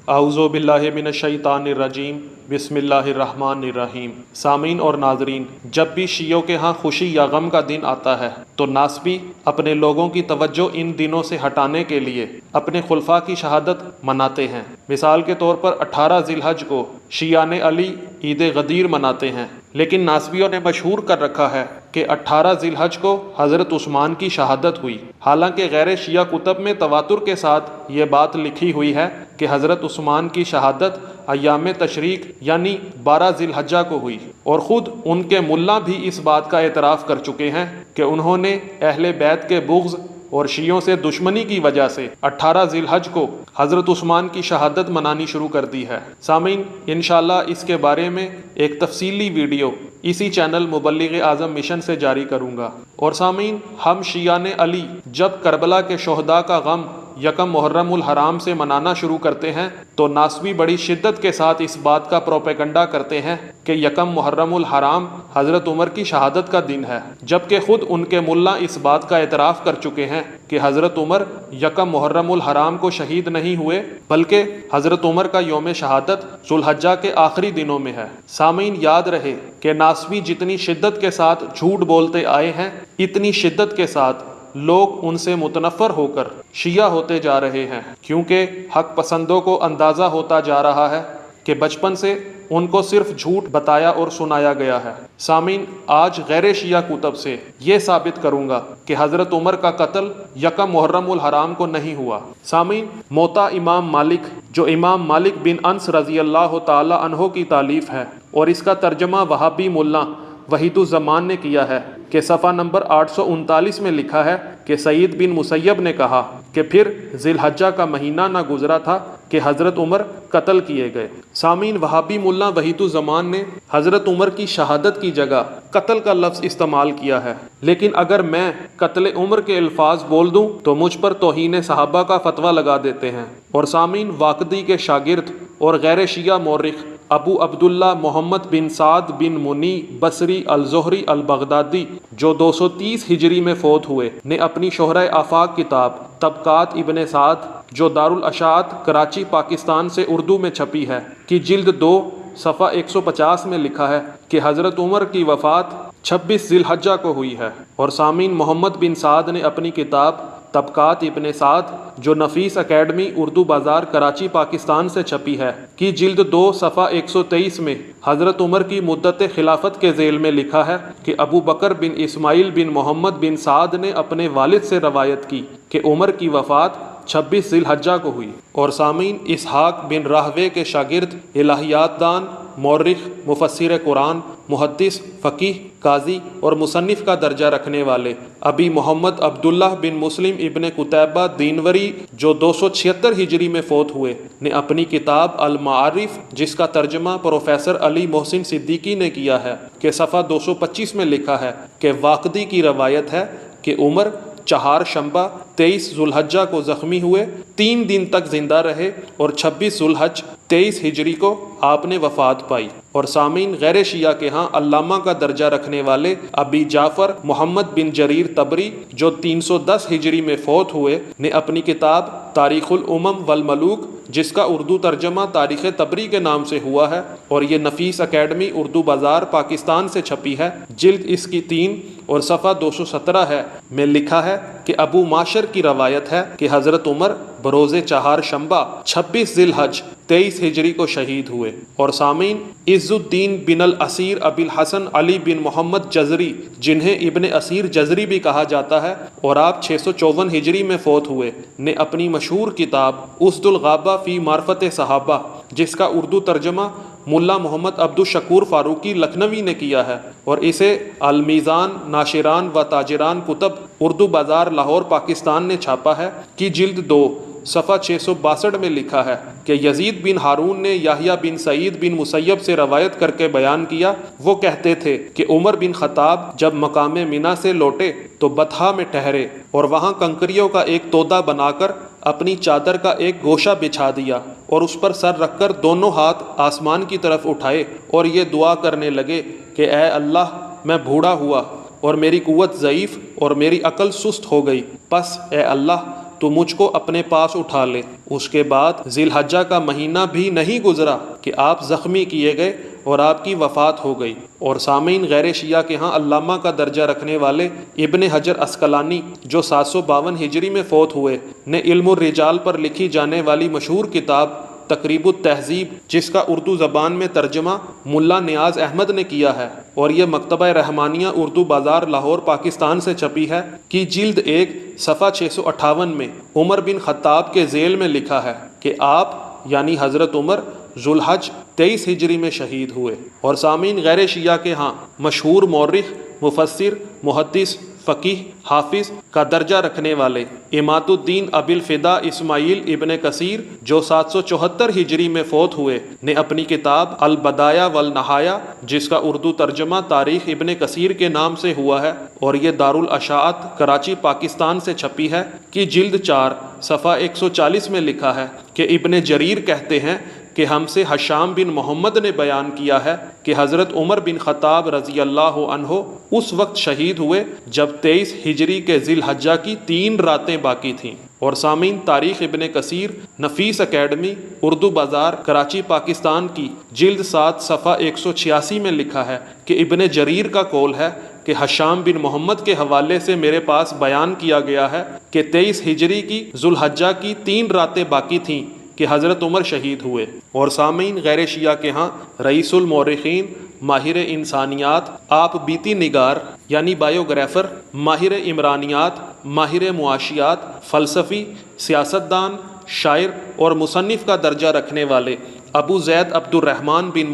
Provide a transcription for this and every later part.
اعوذ باللہ من الشیطان الرجیم، بسم اللہ الرحمن الرحیم۔ سامعین اور ناظرین، جب بھی شیعوں کے ہاں خوشی یا غم کا دن آتا ہے تو ناسبی اپنے لوگوں کی توجہ ان دنوں سے ہٹانے کے لیے اپنے خلفاء کی شہادت مناتے ہیں۔ مثال کے طور پر 18 ذی الحج کو شیعان علی عید غدیر مناتے ہیں، لیکن ناسبیوں نے مشہور کر رکھا ہے کہ 18 ذی الحج کو حضرت عثمان کی شہادت ہوئی، حالانکہ غیر شیعہ کتب میں تواتر کے ساتھ یہ بات لکھی ہوئی ہے کہ حضرت عثمان کی شہادت ایام تشریق یعنی 12 ذی الحجہ کو ہوئی، اور خود ان کے ملا بھی اس بات کا اعتراف کر چکے ہیں کہ انہوں نے اہل بیت کے بغض اور شیعوں سے دشمنی کی وجہ سے 18 ذی الحج کو حضرت عثمان کی شہادت منانی شروع کر دی ہے۔ سامعین، انشاءاللہ اس کے بارے میں ایک تفصیلی ویڈیو اسی چینل مبلغ اعظم مشن سے جاری کروں گا۔ اور سامعین، ہم شیعان علی جب کربلا کے شہداء کا غم یکم محرم الحرام سے منانا شروع کرتے ہیں تو ناسبی بڑی شدت کے ساتھ اس بات کا پروپیگنڈا کرتے ہیں کہ یکم محرم الحرام حضرت عمر کی شہادت کا دن ہے، جبکہ خود ان کے ملا اس بات کا اعتراف کر چکے ہیں کہ حضرت عمر یکم محرم الحرام کو شہید نہیں ہوئے، بلکہ حضرت عمر کا یوم شہادت ذو الحجہ کے آخری دنوں میں ہے۔ سامعین، یاد رہے کہ ناسبی جتنی شدت کے ساتھ جھوٹ بولتے آئے ہیں، اتنی شدت کے ساتھ لوگ ان سے متنفر ہو کر شیعہ ہوتے جا رہے ہیں، کیونکہ حق پسندوں کو اندازہ ہوتا جا رہا ہے کہ بچپن سے ان کو صرف جھوٹ بتایا اور سنایا گیا ہے۔ سامعین، آج غیر شیعہ کتب سے یہ ثابت کروں گا کہ حضرت عمر کا قتل یکم محرم الحرام کو نہیں ہوا۔ سامعین، موطا امام مالک، جو امام مالک بن انس رضی اللہ تعالی عنہ کی تالیف ہے اور اس کا ترجمہ وہابی ملا وحید الزمان نے کیا ہے، کہ صفحہ نمبر 839 میں لکھا ہے کہ سعید بن مسیب نے کہا کہ پھر ذی الحجہ کا مہینہ نہ گزرا تھا کہ حضرت عمر قتل کیے گئے۔ سامعین، وہابی ملا وحید الزمان نے حضرت عمر کی شہادت کی جگہ قتل کا لفظ استعمال کیا ہے، لیکن اگر میں قتل عمر کے الفاظ بول دوں تو مجھ پر توہین صحابہ کا فتویٰ لگا دیتے ہیں۔ اور سامعین، واقدی کے شاگرد اور غیر شیعہ مورخ ابو عبداللہ محمد بن سعد بن منی بصری الزہری البغدادی، جو 230 ہجری میں فوت ہوئے، نے اپنی شہرہ آفاق کتاب طبقات ابن سعد، جو دارالاشاعت کراچی پاکستان سے اردو میں چھپی ہے، کی جلد 2 صفحہ 150 میں لکھا ہے کہ حضرت عمر کی وفات 26 ذی الحجہ کو ہوئی ہے۔ اور سامعین، محمد بن سعد نے اپنی کتاب طبقات ابن سعد، جو نفیس اکیڈمی اردو بازار کراچی پاکستان سے چھپی ہے، کی جلد 2 صفحہ 123 میں حضرت عمر کی مدت خلافت کے ذیل میں لکھا ہے کہ ابو بکر بن اسماعیل بن محمد بن سعد نے اپنے والد سے روایت کی کہ عمر کی وفات 26 ذی الحجہ کو ہوئی۔ اور سامعین، اسحاق بن راہوے کے شاگرد، الہیات دان، مورخ، مفسر قرآن، محدث، فقیہ، قاضی اور مصنف کا درجہ رکھنے والے ابی محمد عبداللہ بن مسلم ابن قتیبہ دینوری، جو 276 ہجری میں فوت ہوئے، نے اپنی کتاب المعارف، جس کا ترجمہ پروفیسر علی محسن صدیقی نے کیا ہے، کہ صفحہ 225 میں لکھا ہے کہ واقدی کی روایت ہے کہ عمر 4 شنبہ 23 ذو الحجہ کو زخمی ہوئے، 3 دن تک زندہ رہے اور 26 ذو الحج 23 ہجری کو آپ نے وفات پائی۔ اور سامعین، غیر شیعہ کے ہاں علامہ کا درجہ رکھنے والے ابی جعفر محمد بن جریر طبری، جو 310 ہجری میں فوت ہوئے، نے اپنی کتاب تاریخ الامم والملوک، جس کا اردو ترجمہ تاریخ طبری کے نام سے ہوا ہے اور یہ نفیس اکیڈمی اردو بازار پاکستان سے چھپی ہے، جلد اس کی 3 اور صفحہ 217 ہے، میں لکھا ہے کہ ابو معشر کی روایت ہے کہ حضرت عمر بروز 4 شنبہ 26 ذی الحج 23 ہجری کو شہید ہوئے۔ اور سامعین، عز الدین بن الاسیر ابی الحسن علی بن محمد جزری، جنہیں ابن اسیر جزری بھی کہا جاتا ہے اور آپ 654 ہجری میں فوت ہوئے، نے اپنی مشہور کتاب اسد الغابہ فی معرفت صحابہ، جس کا اردو ترجمہ ملا محمد عبد الشکور فاروقی لکھنوی نے کیا ہے اور اسے المیزان ناشران و تاجران کتب اردو بازار لاہور پاکستان نے چھاپا ہے، کی جلد 2 صفحہ 662 میں لکھا ہے کہ یزید بن ہارون نے یحییٰ بن سعید بن مسیب سے روایت کر کے بیان کیا، وہ کہتے تھے کہ عمر بن خطاب جب مقام منی سے لوٹے تو بطحا میں ٹھہرے اور وہاں کنکریوں کا ایک تودا بنا کر اپنی چادر کا ایک گوشہ بچھا دیا اور اس پر سر رکھ کر دونوں ہاتھ آسمان کی طرف اٹھائے اور یہ دعا کرنے لگے کہ اے اللہ، میں بوڑھا ہوا اور میری قوت ضعیف اور میری عقل سست ہو گئی، پس اے اللہ تو مجھ کو اپنے پاس اٹھا لے۔ اس کے بعد ذی الحجہ کا مہینہ بھی نہیں گزرا کہ آپ زخمی کیے گئے اور آپ کی وفات ہو گئی۔ اور سامعین، غیر شیعہ کے ہاں علامہ کا درجہ رکھنے والے ابن حجر عسقلانی جو 752 ہجری میں فوت ہوئے نے علم الرجال پر لکھی جانے والی مشہور کتاب تقریب التہذیب، جس کا اردو زبان میں ترجمہ ملا نیاز احمد نے کیا ہے اور یہ مکتبہ رحمانیہ اردو بازار لاہور پاکستان سے چھپی ہے، کی جلد 1 صفحہ 658 میں عمر بن خطاب کے ذیل میں لکھا ہے کہ آپ یعنی حضرت عمر ذوالحج 23 ہجری میں شہید ہوئے۔ اور سامعین، غیر شیعہ کے ہاں مشہور مورخ، مفسر، محدث، فقیہ، حافظ کا درجہ رکھنے والے اماد الدین ابی الفدا اسماعیل ابن کثیر جو 774 ہجری میں فوت ہوئے نے اپنی کتاب البدایہ والنہایہ، جس کا اردو ترجمہ تاریخ ابن کثیر کے نام سے ہوا ہے اور یہ دارالاشاعت کراچی پاکستان سے چھپی ہے، کی جلد 4 صفحہ 140 میں لکھا ہے کہ ابن جریر کہتے ہیں کہ ہم سے حشام بن محمد نے بیان کیا ہے کہ حضرت عمر بن خطاب رضی اللہ عنہ اس وقت شہید ہوئے جب 23 ہجری کے ذی الحجہ کی 3 راتیں باقی تھیں۔ اور سامعین، تاریخ ابن کثیر نفیس اکیڈمی اردو بازار کراچی پاکستان کی جلد 7 صفحہ 186 میں لکھا ہے کہ ابن جریر کا قول ہے کہ حشام بن محمد کے حوالے سے میرے پاس بیان کیا گیا ہے کہ 23 ہجری کی ذو الحجہ کی 3 راتیں باقی تھیں کہ حضرت عمر شہید ہوئے۔ اور سامعین، غیر شیعہ کے ہاں رئیس المورخین، ماہر انسانیات، آپ بیتی نگار یعنی بایوگرافر، ماہر عمرانیات، ماہر معاشیات، فلسفی، سیاستدان، شاعر اور مصنف کا درجہ رکھنے والے ابو زید عبد الرحمن بن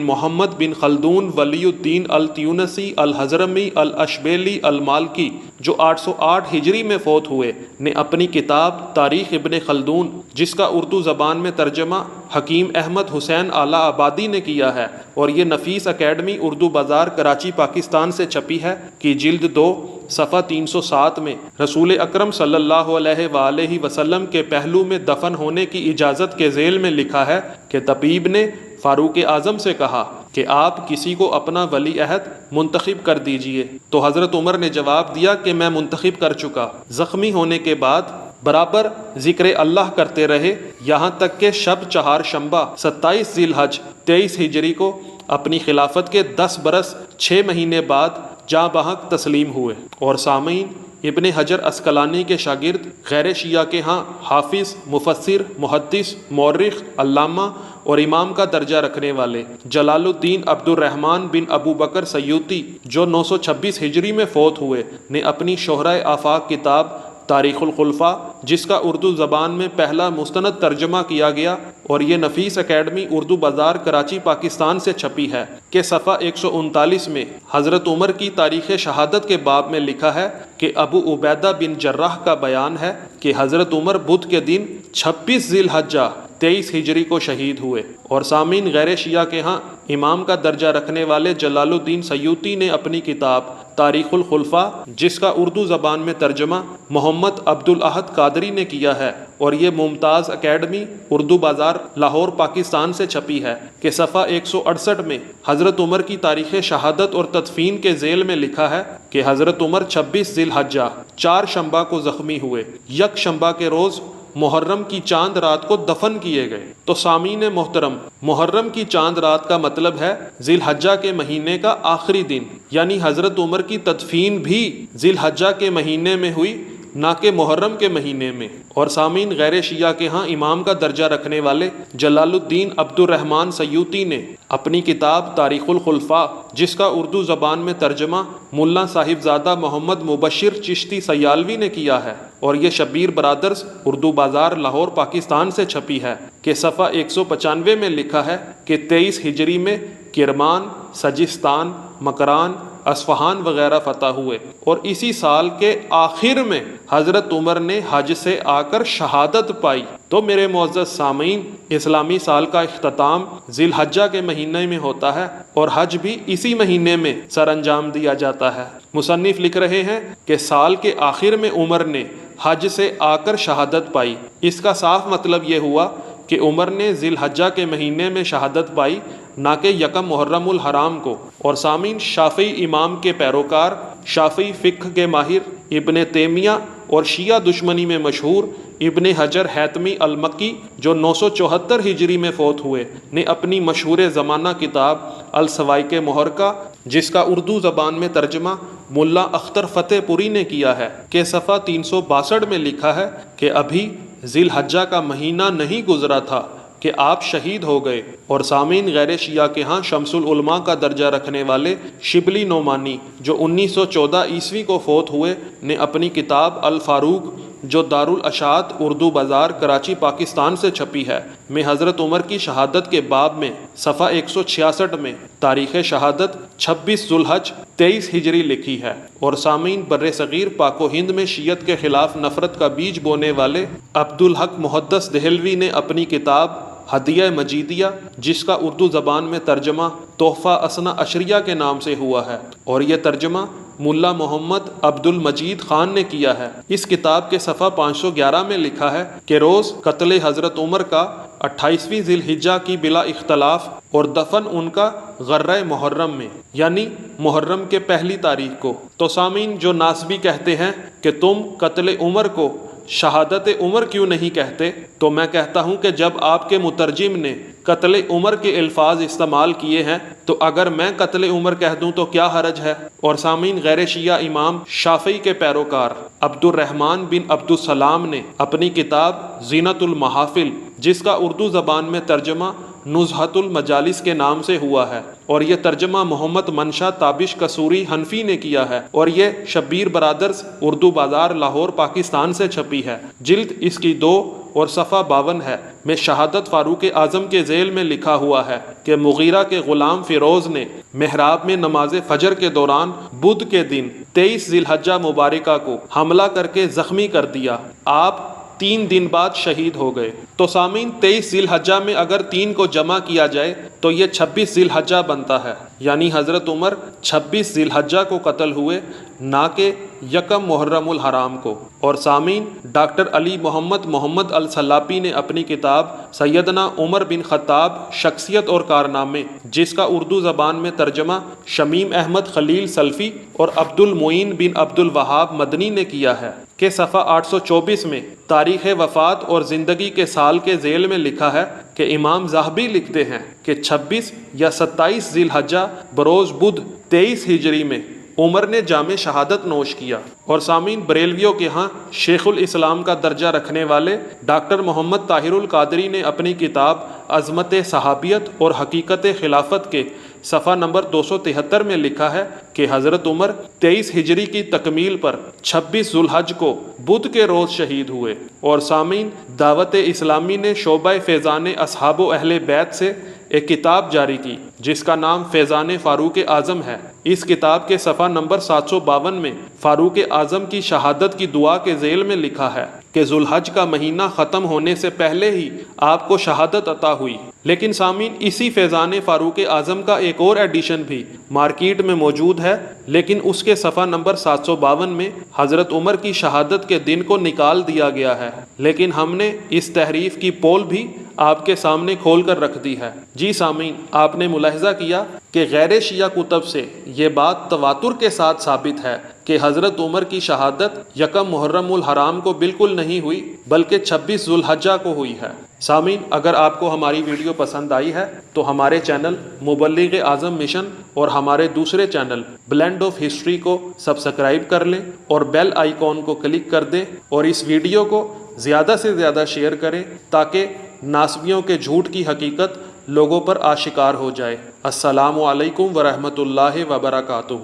محمد بن خلدون ولی الدین التیونسی الحضرمی الاشبیلی المالکی جو 808 ہجری میں فوت ہوئے نے اپنی کتاب تاریخ ابن خلدون، جس کا اردو زبان میں ترجمہ حکیم احمد حسین اعلیٰ آبادی نے کیا ہے اور یہ نفیس اکیڈمی اردو بازار کراچی پاکستان سے چھپی ہے، کی جلد 2 صفحہ 307 میں رسول اکرم صلی اللہ علیہ وآلہ وسلم کے پہلو میں دفن ہونے کی اجازت کے ذیل میں لکھا ہے کہ طبیب نے فاروق اعظم سے کہا کہ آپ کسی کو اپنا ولی عہد منتخب کر دیجئے، تو حضرت عمر نے جواب دیا کہ میں منتخب کر چکا۔ زخمی ہونے کے بعد برابر ذکر اللہ کرتے رہے یہاں تک کہ شب چہارشنبہ 27 ذی الحج 23 ہجری کو اپنی خلافت کے 10 برس 6 مہینے بعد جاں بحق تسلیم ہوئے۔ اور سامعین، ابن حجر عسقلانی کے شاگرد، غیر شیعہ کے ہاں حافظ، مفسر، محدث، مورخ، علامہ اور امام کا درجہ رکھنے والے جلال الدین عبد الرحمن بن ابو بکر سیوطی جو 926 ہجری میں فوت ہوئے نے اپنی شہرۂ آفاق کتاب تاریخ الخلفاء، جس کا اردو زبان میں پہلا مستند ترجمہ کیا گیا اور یہ نفیس اکیڈمی اردو بازار کراچی پاکستان سے چھپی ہے، کہ صفحہ 139 میں حضرت عمر کی تاریخ شہادت کے باب میں لکھا ہے کہ ابو عبیدہ بن جراح کا بیان ہے کہ حضرت عمر بدھ کے دن 26 ذی الحجہ 23 ہجری کو شہید ہوئے۔ اور سامعین، غیر شیعہ کے ہاں امام کا درجہ رکھنے والے جلال الدین سیوطی نے اپنی کتاب تاریخ الخلفاء، جس کا اردو زبان میں ترجمہ محمد عبد الاحد قادری نے کیا ہے اور یہ ممتاز اکیڈمی اردو بازار لاہور پاکستان سے چھپی ہے، کہ صفحہ 168 میں حضرت عمر کی تاریخ شہادت اور تدفین کے ذیل میں لکھا ہے کہ حضرت عمر 26 ذی الحجہ 4 شنبہ کو زخمی ہوئے، یک شنبہ کے روز محرم کی چاند رات کو دفن کیے گئے۔ تو سامعین محترم، محرم کی چاند رات کا مطلب ہے ذی الحجہ کے مہینے کا آخری دن، یعنی حضرت عمر کی تدفین بھی ذی الحجہ کے مہینے میں ہوئی، نہ کہ محرم کے مہینے میں۔ اور سامعین، غیر شیعہ کے ہاں امام کا درجہ رکھنے والے جلال الدین عبد الرحمن سیوطی نے اپنی کتاب تاریخ الخلفاء، جس کا اردو زبان میں ترجمہ ملا صاحب زادہ محمد مبشر چشتی سیالوی نے کیا ہے اور یہ شبیر برادرز اردو بازار لاہور پاکستان سے چھپی ہے، کہ صفحہ 195 میں لکھا ہے کہ 23 ہجری میں کرمان، سجستان، مکران، اصفہان وغیرہ فتح ہوئے اور اسی سال کے آخر میں حضرت عمر نے حج سے آ کر شہادت پائی۔ تو میرے معزز سامعین، اسلامی سال کا اختتام ذی الحجہ کے مہینے میں ہوتا ہے اور حج بھی اسی مہینے میں سر انجام دیا جاتا ہے۔ مصنف لکھ رہے ہیں کہ سال کے آخر میں عمر نے حج سے آ کر شہادت پائی۔ اس کا صاف مطلب یہ ہوا کہ عمر نے ذی الحجہ کے مہینے میں شہادت پائی، نہ کہ یکم محرم الحرام کو۔ اور سامعین، شافعی امام کے پیروکار، شافعی فقہ کے ماہر ابن تیمیہ اور شیعہ دشمنی میں مشہور ابن حجر حیتمی المکی جو 974 ہجری میں فوت ہوئے نے اپنی مشہور زمانہ کتاب السوائق محرقہ جس کا اردو زبان میں ترجمہ ملا اختر فتح پوری نے کیا ہے کہ صفحہ 362 میں لکھا ہے کہ ابھی ذی الحجہ کا مہینہ نہیں گزرا تھا کہ آپ شہید ہو گئے، اور سامعین غیر شیعہ کے ہاں شمس العلماء کا درجہ رکھنے والے شبلی نعمانی جو 1914 عیسوی کو فوت ہوئے نے اپنی کتاب الفاروق جو دارالاشاعت اردو بازار کراچی پاکستان سے چھپی ہے میں حضرت عمر کی شہادت کے باب میں صفحہ 166 میں تاریخ شہادت 26 ذوالحج 23 ہجری لکھی ہے، اور سامعین بر صغیر پاک و ہند میں شیعت کے خلاف نفرت کا بیج بونے والے عبدالحق محدث دہلوی نے اپنی کتاب ہدیہ مجیدیہ جس کا اردو زبان میں ترجمہ تحفہ اثنا عشریہ کے نام سے ہوا ہے، اور یہ ترجمہ ملا محمد عبد المجید خان نے کیا ہے، اس کتاب کے صفحہ 511 میں لکھا ہے کہ روز قتل حضرت عمر کا 28ویں ذی الحجہ کی بلا اختلاف اور دفن ان کا غرہ محرم میں یعنی محرم کے پہلی تاریخ کو۔ تو سامعین جو ناسبی کہتے ہیں کہ تم قتل عمر کو شہادت عمر کیوں نہیں کہتے، تو میں کہتا ہوں کہ جب آپ کے مترجم نے قتل عمر کے الفاظ استعمال کیے ہیں تو اگر میں قتل عمر کہہ دوں تو کیا حرج ہے۔ اور سامعین غیر شیعہ امام شافعی کے پیروکار عبد الرحمن بن عبد السلام نے اپنی کتاب زینت المحافل جس کا اردو زبان میں ترجمہ نزہۃ المجالس کے نام سے ہوا ہے، اور یہ ترجمہ محمد منشا تابش قصوری حنفی نے کیا ہے، اور یہ شبیر برادرز اردو بازار لاہور پاکستان سے چھپی ہے، جلد اس کی 2 اور صفحہ 52 ہے میں شہادت فاروق اعظم کے ذیل میں لکھا ہوا ہے کہ مغیرہ کے غلام فیروز نے محراب میں نماز فجر کے دوران بدھ کے دن 23 ذی الحجہ مبارکہ کو حملہ کر کے زخمی کر دیا، آپ 3 دن بعد شہید ہو گئے۔ تو سامعین 23 ذی الحجہ میں اگر 3 کو جمع کیا جائے تو یہ 26 ذی الحجہ بنتا ہے، یعنی حضرت عمر 26 ذی الحجہ کو قتل ہوئے نہ کہ یکم محرم الحرام کو۔ اور سامعین ڈاکٹر علی محمد السلاپی نے اپنی کتاب سیدنا عمر بن خطاب شخصیت اور کارنامے جس کا اردو زبان میں ترجمہ شمیم احمد خلیل سلفی اور عبد المعین بن عبد الوہاب مدنی نے کیا ہے کہ صفحہ 824 میں تاریخ وفات اور زندگی کے سال کے ذیل میں لکھا ہے کہ امام ذہبی لکھتے ہیں کہ 26 یا 27 ذی الحجہ بروز بدھ 23 ہجری میں عمر نے جام شہادت نوش کیا۔ اور سامعین بریلویوں کے ہاں شیخ الاسلام کا درجہ رکھنے والے ڈاکٹر محمد طاہر القادری نے اپنی کتاب عظمت صحابیت اور حقیقت خلافت کے صفحہ نمبر 273 میں لکھا ہے کہ حضرت عمر 23 ہجری کی تکمیل پر 26 ذوالحج کو بدھ کے روز شہید ہوئے۔ اور سامعین دعوت اسلامی نے شعبہ فیضان اصحاب و اہل بیت سے ایک کتاب جاری کی جس کا نام فیضان فاروق اعظم ہے۔ اس کتاب کے صفحہ نمبر 752 میں فاروق اعظم کی شہادت کی دعا کے ذیل میں لکھا ہے کہ ذوالحج کا مہینہ ختم ہونے سے پہلے ہی آپ کو شہادت عطا ہوئی۔ لیکن سامعین اسی فیضان فاروق اعظم کا ایک اور ایڈیشن بھی مارکیٹ میں موجود ہے، لیکن اس کے صفحہ نمبر 752 میں حضرت عمر کی شہادت کے دن کو نکال دیا گیا ہے، لیکن ہم نے اس تحریف کی پول بھی آپ کے سامنے کھول کر رکھ دی ہے۔ جی سامعین آپ نے ملاحظہ کیا کہ غیر شیعہ کتب سے یہ بات تواتر کے ساتھ ثابت ہے کہ حضرت عمر کی شہادت یکم محرم الحرام کو بالکل نہیں ہوئی بلکہ 26 ذوالحجہ کو ہوئی ہے۔ سامعین اگر آپ کو ہماری ویڈیو پسند آئی ہے تو ہمارے چینل مبلغ اعظم مشن اور ہمارے دوسرے چینل بلینڈ آف ہسٹری کو سبسکرائب کر لیں اور بیل آئیکن کو کلک کر دیں، اور اس ویڈیو کو زیادہ سے زیادہ شیئر کریں تاکہ ناسبیوں کے جھوٹ کی حقیقت لوگوں پر آشکار ہو جائے۔ السلام علیکم ورحمۃ اللہ وبرکاتہ۔